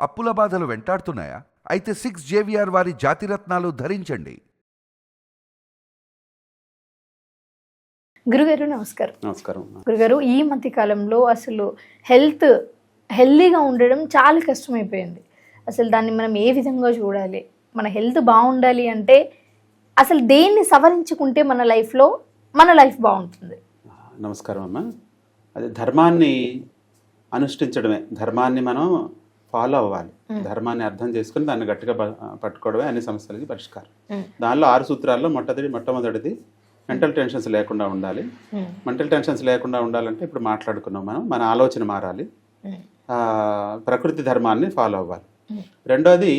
అప్పుల బాధలు వెంటాడుతున్నాయా? అయితే 6 JVR వారి జాతిరత్నాలు ధరించండి. గురుగారు నమస్కారం. నమస్కారం. గురుగారు, ఈ మధ్య కాలంలో అసలు హెల్తీగా ఉండడం చాలా కష్టమైపోయింది. అసలు దాన్ని మనం ఏ విధంగా చూడాలి? మన హెల్త్ బాగుండాలి అంటే అసలు దేన్ని సవరించుకుంటే మన లైఫ్ బాగుంటుంది? నమస్కారం అమ్మ. అదే ధర్మాన్ని అనుష్ఠించడమే, ధర్మాన్ని మనం ఫాలో అవ్వాలి. ధర్మాన్ని అర్థం చేసుకుని దాన్ని గట్టిగా పట్టుకోవడమే అన్ని సమస్యలకి పరిష్కారం. దానిలో 6 సూత్రాల్లో మొట్టమొదటిది మెంటల్ టెన్షన్స్ లేకుండా ఉండాలి. మెంటల్ టెన్షన్స్ లేకుండా ఉండాలంటే ఇప్పుడు మాట్లాడుకున్నాం మనం, మన ఆలోచన మారాలి, ప్రకృతి ధర్మాన్ని ఫాలో అవ్వాలి. రెండోది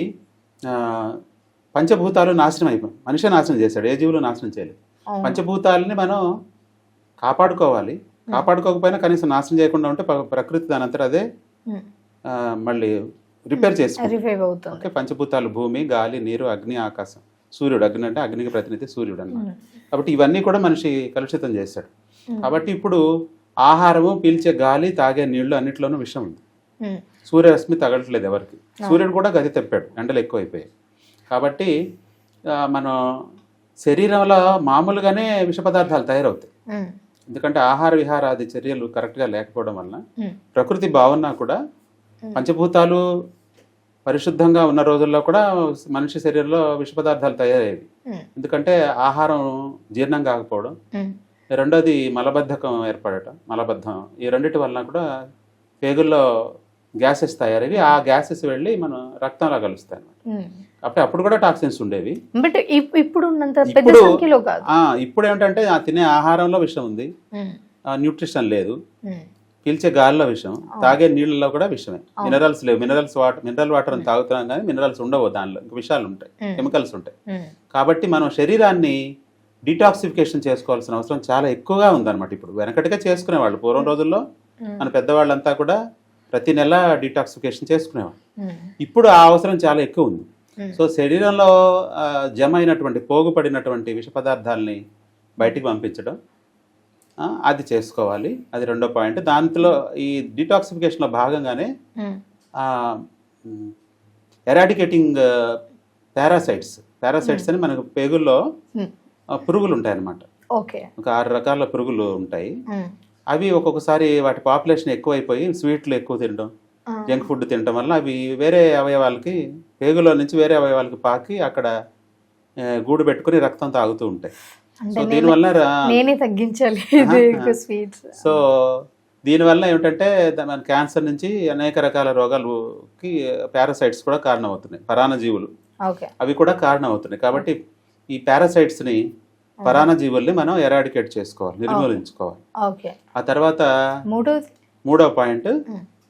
పంచభూతాలు నాశనం అయిపోయి, మనిషి నాశనం చేశాడు, ఏ జీవులు నాశనం చేయలేదు. పంచభూతాలని మనం కాపాడుకోవాలి. కాపాడుకోకపోయినా కనీసం నాశనం చేయకుండా ఉంటే ప్రకృతి దాని అంతా అదే మళ్ళీ రిపేర్ చేసుకుంటుంది. ఓకే, పంచభూతాలు భూమి, గాలి, నీరు, అగ్ని, ఆకాశం, సూర్యుడు. అగ్ని అంటే అగ్నికి ప్రతినిధి సూర్యుడు అన్నమాట. కాబట్టి ఇవన్నీ కూడా మనిషి కలుషితం చేశాడు. కాబట్టి ఇప్పుడు ఆహారము, పీల్చే గాలి, తాగే నీళ్లు అన్నిట్లోనూ విషం ఉంది. సూర్యరశ్మి తగలట్లేదు ఎవరికి. సూర్యుడు కూడా గది తెప్పాడు, ఎండలు ఎక్కువ అయిపోయాయి. కాబట్టి మనం శరీరంలో మామూలుగానే విష పదార్థాలు తయారవుతాయి. ఎందుకంటే ఆహార విహారాది చర్యలు కరెక్ట్గా లేకపోవడం వలన ప్రకృతి బాగున్నా కూడా పంచభూతాలు పరిశుద్ధంగా ఉన్న రోజుల్లో కూడా మనిషి శరీరంలో విష పదార్థాలు తయారయ్యేవి. ఎందుకంటే ఆహారం జీర్ణం కాకపోవడం, రెండోది మలబద్ధకం ఏర్పడటం, మలబద్ధం, ఈ రెండింటి వలన కూడా పేగుల్లో గ్యాసెస్ తయారయ్యి ఆ గ్యాసెస్ వెళ్ళి మన రక్తంలో కలుస్తాయి అన్నమాట. అప్పుడు కూడా టాక్సిన్స్ ఉండేవి. ఇప్పుడు ఏంటంటే తినే ఆహారంలో విషం ఉంది, న్యూట్రిషన్ లేదు, పీల్చే గాలిలో విషం, తాగే నీళ్ళలో కూడా విషమే. మినరల్స్ లేవు. మినరల్ వాటర్ అని తాగుతున్నాం కానీ మినరల్స్ ఉండవు, దానిలో ఇంకా విషయాలు ఉంటాయి, కెమికల్స్ ఉంటాయి. కాబట్టి మనం శరీరాన్ని డీటాక్సిఫికేషన్ చేసుకోవాల్సిన అవసరం చాలా ఎక్కువగా ఉందన్నమాట. ఇప్పుడు వెనకటిగా చేసుకునేవాళ్ళు, పూర్వం రోజుల్లో మన పెద్దవాళ్ళంతా కూడా ప్రతి నెల డీటాక్సిఫికేషన్ చేసుకునేవాళ్ళు. ఇప్పుడు ఆ అవసరం చాలా ఎక్కువ ఉంది. సో శరీరంలో జమ అయినటువంటి, పోగుపడినటువంటి విష పదార్థాలని బయటికి పంపించడం, అది చేసుకోవాలి. అది రెండో పాయింట్. దాంట్లో ఈ డీటాక్సిఫికేషన్లో భాగంగానే ఎరాడికేటింగ్ పారాసైట్స్ అని మనకు పేగుల్లో పురుగులు ఉంటాయన్నమాట. ఒక 6 రకాల పురుగులు ఉంటాయి. అవి ఒక్కొక్కసారి వాటి పాపులేషన్ ఎక్కువైపోయి స్వీట్లు ఎక్కువ తినడం, జంక్ ఫుడ్ తినడం వల్ల అవి వేరే అవయవాలకి, పేగులో నుంచి వేరే అవయవాలకి పాకి అక్కడ గూడు పెట్టుకుని రక్తం తాగుతూ ఉంటాయి. సో దీనివల్ల సో దీనివల్ల ఏమిటంటే మన క్యాన్సర్ నుంచి అనేక రకాల రోగాలకి పారాసైట్స్ కూడా కారణం అవుతున్నాయి. పరాన్నజీవులు అవి కూడా కారణం అవుతున్నాయి. కాబట్టి ఈ పారాసైట్స్ని, పరాన్నజీవుల్ని మనం ఎరాడికేట్ చేసుకోవాలి, నిర్మూలించుకోవాలి. ఆ తర్వాత మూడో పాయింట్,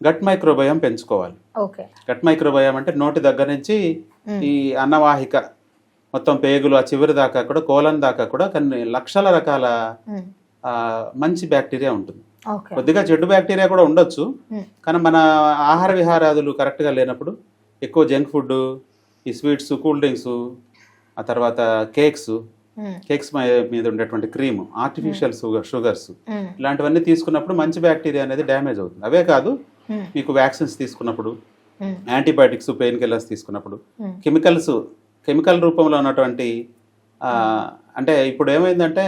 గట్ మైక్రోబయోమ్ పెంచుకోవాలి. గట్ మైక్రోబయోమ్ అంటే నోటి దగ్గర నుంచి ఈ అన్నవాహిక మొత్తం పేగులు ఆ చివరి దాకా కూడా, కోలన్ దాకా కూడా కొన్ని లక్షల రకాల మంచి బ్యాక్టీరియా ఉంటుంది. కొద్దిగా చెడు బ్యాక్టీరియా కూడా ఉండొచ్చు, కానీ మన ఆహార విహారాదులు కరెక్ట్గా లేనప్పుడు ఎక్కువ జంక్ ఫుడ్, ఈ స్వీట్స్, కూల్ డ్రింక్స్, ఆ తర్వాత కేక్స్ మీద ఉండేటువంటి క్రీమ్, ఆర్టిఫిషియల్ షుగర్స్, ఇలాంటివన్నీ తీసుకున్నప్పుడు మంచి బ్యాక్టీరియా అనేది డ్యామేజ్ అవుతుంది. అవే కాదు, మీకు వ్యాక్సిన్స్ తీసుకున్నప్పుడు, యాంటీబయాటిక్స్, పెయిన్ కిల్లర్స్ తీసుకున్నప్పుడు, కెమికల్ రూపంలో ఉన్నటువంటి అంటే ఇప్పుడు ఏమైందంటే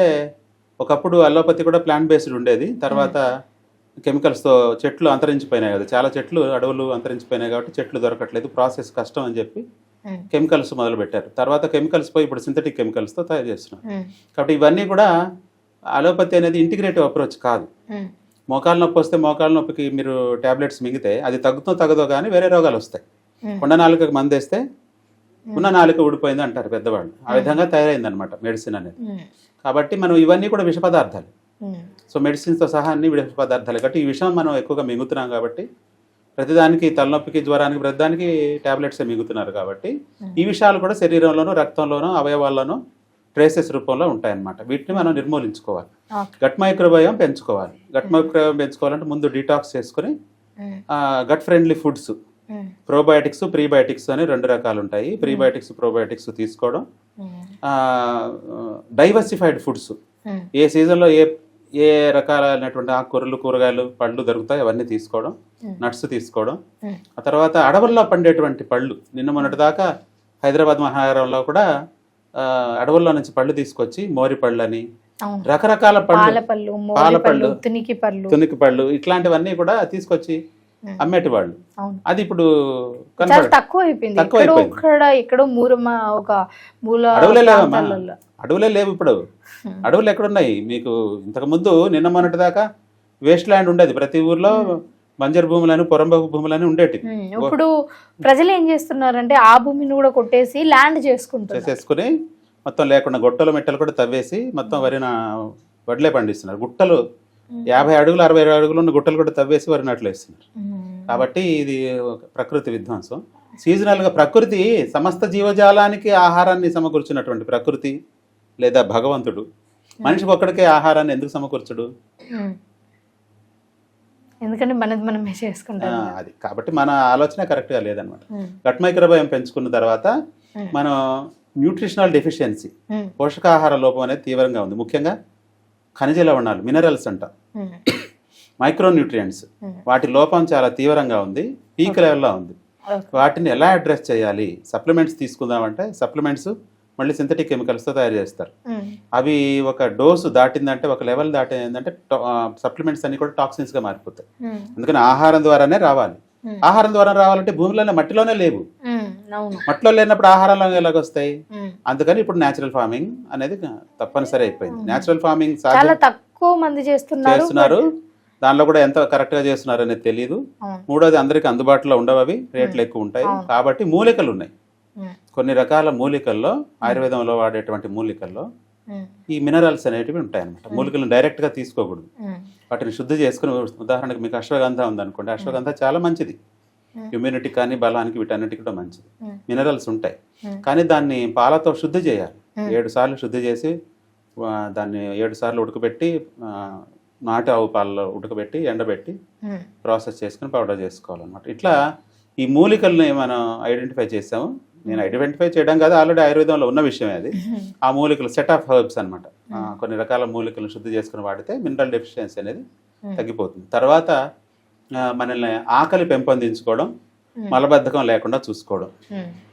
ఒకప్పుడు అలోపతి కూడా ప్లాంట్ బేస్డ్ ఉండేది. తర్వాత కెమికల్స్తో చెట్లు అంతరించిపోయినాయి కదా, చాలా చెట్లు, అడవులు అంతరించిపోయినాయి కాబట్టి చెట్లు దొరకట్లేదు, ప్రాసెస్ కష్టం అని చెప్పి కెమికల్స్ మొదలు పెట్టారు. తర్వాత కెమికల్స్ పోయి ఇప్పుడు సింథటిక్ కెమికల్స్తో తయారు చేస్తున్నారు. కాబట్టి ఇవన్నీ కూడా అలోపతి అనేది ఇంటిగ్రేటివ్ అప్రోచ్ కాదు. మోకాలు నొప్పి వస్తే మోకాలు నొప్పికి మీరు టాబ్లెట్స్ మింగితే అది తగ్గదో కానీ వేరే రోగాలు వస్తాయి. కొండ నాలుకకి మందేస్తే ఉన్న నాలుక ఊడిపోయింది అంటారు పెద్దవాళ్ళు. ఆ విధంగా తయారైందనమాట మెడిసిన్ అనేది. కాబట్టి మనం ఇవన్నీ కూడా విష పదార్థాలు. సో మెడిసిన్స్తో సహా అన్ని విష పదార్థాలు. కాబట్టి ఈ విషయం మనం ఎక్కువగా మింగుతున్నాం కాబట్టి, ప్రతిదానికి, తలనొప్పికి, జ్వరానికి, ప్రతిదానికి టాబ్లెట్సే మింగుతున్నారు కాబట్టి ఈ విషయాలు కూడా శరీరంలోనూ, రక్తంలోనూ, అవయవాల్లోనూ ట్రేసెస్ రూపంలో ఉంటాయన్నమాట. వీటిని మనం నిర్మూలించుకోవాలి. గట్ మైక్రోబయోమ్ పెంచుకోవాలి. గట్ మైక్రోబయోమ్ పెంచుకోవాలంటే ముందు డీటాక్స్ చేసుకుని gut friendly foods, probiotics, prebiotics అని 2 రకాలు ఉంటాయి. ప్రీబయోటిక్స్, ప్రోబయోటిక్స్ తీసుకోవడం, డైవర్సిఫైడ్ ఫుడ్స్, ఏ సీజన్లో ఏ రకాలైనటువంటి ఆకుకూరలు కూరగాయలు పళ్ళు దొరుకుతాయి అవన్నీ తీసుకోవడం, నట్స్ తీసుకోవడం. ఆ తర్వాత అడవుల్లో పండేటువంటి పళ్ళు, నిన్న మొన్నటి దాకా హైదరాబాద్ మహానగరంలో కూడా అడవుల్లో నుంచి పళ్ళు తీసుకొచ్చి మోరి పళ్ళు అని రకరకాల పళ్ళు, పాలపళ్ళు, తునికి పళ్ళు ఇట్లాంటివన్నీ కూడా తీసుకొచ్చి అమ్మేటి వాళ్ళు. అది ఇప్పుడు తక్కువ అయిపోయింది. అడవులే లేవు ఇప్పుడు. అడవులు ఎక్కడున్నాయి మీకు? ఇంతకు ముందు నిన్న మొన్నటి దాకా వేస్ట్ ల్యాండ్ ఉండేది, ప్రతి ఊర్లో బంజరు భూములని పొరంబోకు భూములని ఉండేటి. ఇప్పుడు ప్రజలు ఏం చేస్తున్నారంటే ఆ భూమిని కూడా కొట్టేసి ల్యాండ్ చేసేసుకుని మొత్తం లేకుండా గుట్టలు మెట్టలు కూడా తవ్వేసి మొత్తం వడ్లే పండిస్తున్నారు. గుట్టలు 50 అడుగులు 60 అడుగులు ఉన్న గుట్టలు కూడా తవ్వేసి వరి నాట్లు వేస్తున్నారు. కాబట్టి ఇది ప్రకృతి విధ్వంసం. సీజనల్గా ప్రకృతి సమస్త జీవజాలానికి ఆహారాన్ని సమకూర్చున్నటువంటి ప్రకృతి లేదా భగవంతుడు మనిషికి ఒక్కడికే ఆహారాన్ని ఎందుకు సమకూర్చుడు? ఎందుకంటే మనమే చేసుకుంటాం అది. కాబట్టి మన ఆలోచన కరెక్ట్గా లేదనమాట. గట్ మైక్రోబయోమ్ పెంచుకున్న తర్వాత మనం న్యూట్రిషనల్ డెఫిషియన్సీ, పోషకాహార లోపం అనేది తీవ్రంగా ఉంది. ముఖ్యంగా ఖనిజ లవణాలు, మినరల్స్ అంట, మైక్రోన్యూట్రియంట్స్, వాటి లోపం చాలా తీవ్రంగా ఉంది, పీక్ లెవెల్లో ఉంది. వాటిని ఎలా అడ్రస్ చేయాలి? సప్లిమెంట్స్ తీసుకుందామంటే సప్లిమెంట్స్ మళ్ళీ సింథటిక్ కెమికల్స్తో తయారు చేస్తారు. అవి ఒక డోసు దాటిందంటే, ఒక లెవెల్ దాటిందంటే సప్లిమెంట్స్ అన్ని కూడా టాక్సిన్స్గా మారిపోతాయి. అందుకని ఆహారం ద్వారానే రావాలి. ఆహారం ద్వారా రావాలంటే భూమిలోనే మట్టిలోనే లేవు. మట్టిలో లేనప్పుడు ఆహారంలో ఎలాగొస్తాయి? అందుకని ఇప్పుడు న్యాచురల్ ఫార్మింగ్ అనేది తప్పనిసరి అయిపోయింది. న్యాచురల్ ఫార్మింగ్ చాలా తక్కువ మంది చేస్తున్నారు. దానిలో కూడా ఎంత కరెక్ట్ గా చేస్తున్నారు అనేది తెలియదు. మూడోది, అందరికి అందుబాటులో ఉండవు, అవి రేట్లు ఎక్కువ ఉంటాయి. కాబట్టి మూలికలు ఉన్నాయి. కొన్ని రకాల మూలికల్లో, ఆయుర్వేదంలో వాడేటువంటి మూలికల్లో ఈ మినరల్స్ అనేటివి ఉంటాయి అన్నమాట. మూలికలను డైరెక్ట్ గా తీసుకోకూడదు, వాటిని శుద్ధి చేసుకుని. ఉదాహరణకు మీకు అశ్వగంధ ఉందనుకోండి, అశ్వగంధ చాలా మంచిది, ఇమ్యూనిటీ కానీ బలానికి వీటన్నిటికి కూడా మంచిది, మినరల్స్ ఉంటాయి. కానీ దాన్ని పాలతో శుద్ధి చేయాలి. 7 సార్లు శుద్ధి చేసి దాన్ని 7 సార్లు ఉడకబెట్టి, నాటు ఆవు పాలలో ఉడకబెట్టి ఎండబెట్టి ప్రాసెస్ చేసుకుని పౌడర్ చేసుకోవాలన్నమాట. ఇట్లా ఈ మూలికల్ని మనం ఐడెంటిఫై చేసాము. నేను ఐడెంటిఫై చేయడం కాదు, ఆల్రెడీ ఆయుర్వేదంలో ఉన్న విషయమే అది. ఆ మూలికలు సెట్ ఆఫ్ హెర్బ్స్ అనమాట. కొన్ని రకాల మూలికలను శుద్ధి చేసుకుని వాడితే మినరల్ డెఫిషియన్సీ అనేది తగ్గిపోతుంది. తర్వాత మనల్ని ఆకలి పెంపొందించుకోవడం, మలబద్ధకం లేకుండా చూసుకోవడం,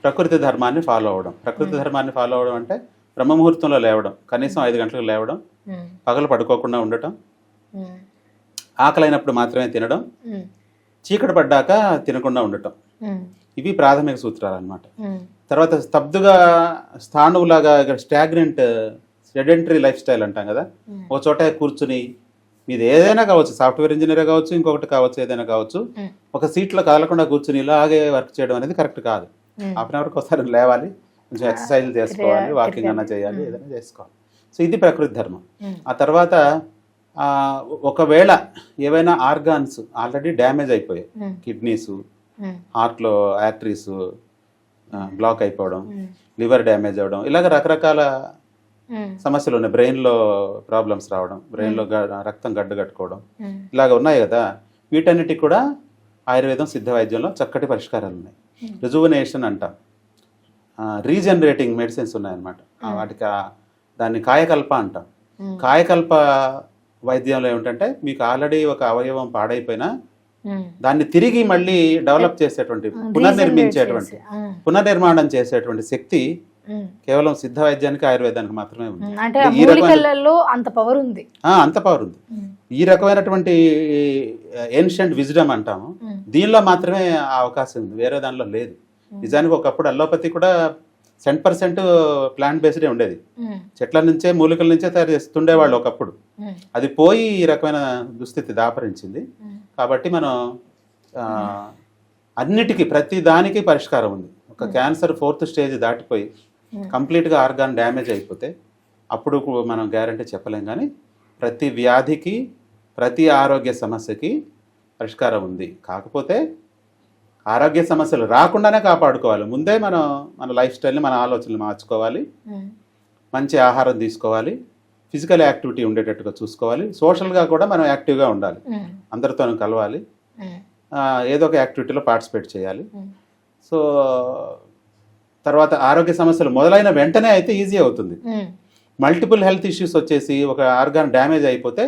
ప్రకృతి ధర్మాన్ని ఫాలో అవ్వడం. ప్రకృతి ధర్మాన్ని ఫాలో అవ్వడం అంటే బ్రహ్మముహూర్తంలో లేవడం, కనీసం 5 గంటలకు లేవడం, పగలు పడుకోకుండా ఉండటం, ఆకలైనప్పుడు మాత్రమే తినడం, చీకటి పడ్డాక తినకుండా ఉండటం. ఇవి ప్రాథమిక సూత్రాలు అన్నమాట. తర్వాత స్తబ్దుగా స్థాణువులాగా స్టాగ్నెంట్ సెడెంటరీ లైఫ్ స్టైల్ అంటాం కదా, ఒక చోట కూర్చుని, మీది ఏదైనా కావచ్చు, సాఫ్ట్వేర్ ఇంజనీర్ కావచ్చు, ఇంకొకటి కావచ్చు, ఏదైనా కావచ్చు, ఒక సీట్లో కదలకుండా కూర్చుని ఇలాగే వర్క్ చేయడం అనేది కరెక్ట్ కాదు. హాఫ్ అన్ అవర్కి ఒకసారి లేవాలి, కొంచెం ఎక్సర్సైజ్ చేసుకోవాలి, వాకింగ్ అన్నా చేయాలి, ఏదైనా చేసుకోవాలి. సో ఇది ప్రకృతి ధర్మం. ఆ తర్వాత ఒకవేళ ఏవైనా ఆర్గాన్స్ ఆల్రెడీ డ్యామేజ్ అయిపోయాయి, కిడ్నీస్, హార్ట్లో ఆర్టరీస్ బ్లాక్ అయిపోవడం, లివర్ డ్యామేజ్ అవ్వడం, ఇలాగ రకరకాల సమస్యలు ఉన్నాయి. బ్రెయిన్లో ప్రాబ్లమ్స్ రావడం, బ్రెయిన్లో రక్తం గడ్డ కట్టుకోవడం, ఇలాగ ఉన్నాయి కదా. వీటన్నిటికి కూడా ఆయుర్వేదం, సిద్ధ వైద్యంలో చక్కటి పరిష్కారాలు ఉన్నాయి. రిజువనేషన్ అంటాం, రీజనరేటింగ్ మెడిసిన్స్ ఉన్నాయన్నమాట. వాటికి దాన్ని కాయకల్ప అంటాం. కాయకల్ప వైద్యంలో ఏమిటంటే, మీకు ఆల్రెడీ ఒక అవయవం పాడైపోయినా దాన్ని తిరిగి మళ్ళీ డెవలప్ చేసేటువంటి, పునర్నిర్మాణం చేసేటువంటి శక్తి కేవలం సిద్ధ వైద్యానికి, ఆయుర్వేదానికి మాత్రమే ఉంది. అంత పవర్ ఉంది. ఈ రకమైనటువంటి ఏన్షియంట్ విజ్డమ్ అంటాము, దీనిలో మాత్రమే ఆ అవకాశం ఉంది, వేరే దానిలో లేదు. నిజానికి ఒకప్పుడు అల్లోపతి కూడా 100% ప్లాంట్ బేస్డే ఉండేది. చెట్ల నుంచే, మూలికల నుంచే తయారు చేస్తుండేవాళ్ళు ఒకప్పుడు. అది పోయి ఈ రకమైన దుస్థితి దాపరించింది. కాబట్టి మనం అన్నిటికీ, ప్రతి దానికి పరిష్కారం ఉంది. ఒక క్యాన్సర్ 4th స్టేజ్ దాటిపోయి కంప్లీట్గా ఆర్గాన్ డ్యామేజ్ అయిపోతే అప్పుడు మనం గ్యారంటీ చెప్పలేం. కానీ ప్రతి వ్యాధికి, ప్రతి ఆరోగ్య సమస్యకి పరిష్కారం ఉంది. కాకపోతే ఆరోగ్య సమస్యలు రాకుండానే కాపాడుకోవాలి. ముందే మనం మన లైఫ్ స్టైల్ని, మన ఆలోచనలు మార్చుకోవాలి, మంచి ఆహారం తీసుకోవాలి, ఫిజికల్ యాక్టివిటీ ఉండేటట్టుగా చూసుకోవాలి, సోషల్గా కూడా మనం యాక్టివ్గా ఉండాలి, అందరితో కలవాలి, ఏదో ఒక యాక్టివిటీలో పార్టిసిపేట్ చేయాలి. సో తర్వాత ఆరోగ్య సమస్యలు మొదలైన వెంటనే అయితే ఈజీ అవుతుంది. మల్టిపుల్ హెల్త్ ఇష్యూస్ వచ్చేసి ఒక ఆర్గాన్ డ్యామేజ్ అయిపోతే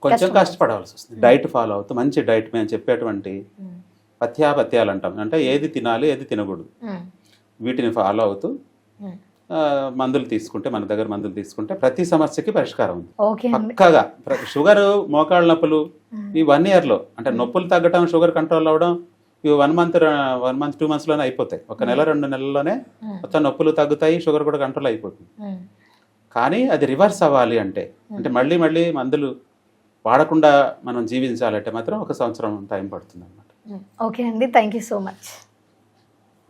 కొంచెం కష్టపడవలసి వస్తుంది. డైట్ ఫాలో అవుతూ మంచి డైట్ మేము చెప్పేటువంటి పథ్యాపథ్యాలు అంటాం, అంటే ఏది తినాలి ఏది తినకూడదు, వీటిని ఫాలో అవుతూ మందులు తీసుకుంటే, మన దగ్గర మందులు తీసుకుంటే ప్రతి సమస్యకి పరిష్కారం ఉంది ఓకే అండి. పక్కగా. షుగర్, మోకాళ్ళ నొప్పులు ఈ 1 yearలో, అంటే నొప్పులు తగ్గటం, షుగర్ కంట్రోల్ అవ్వడం ఇవి 1 month 2 monthsలోనే అయిపోతాయి. 1 నెల 2 నెలల్లోనే మొత్తం నొప్పులు తగ్గుతాయి, షుగర్ కూడా కంట్రోల్ అయిపోతుంది. కానీ అది రివర్స్ అవ్వాలి అంటే మళ్ళీ మళ్ళీ మందులు వాడకుండా మనం జీవించాలంటే మాత్రం 1 సంవత్సరం టైం పడుతుంది అన్నమాట. ఓకే అండి, థ్యాంక్ యూ సో మచ్.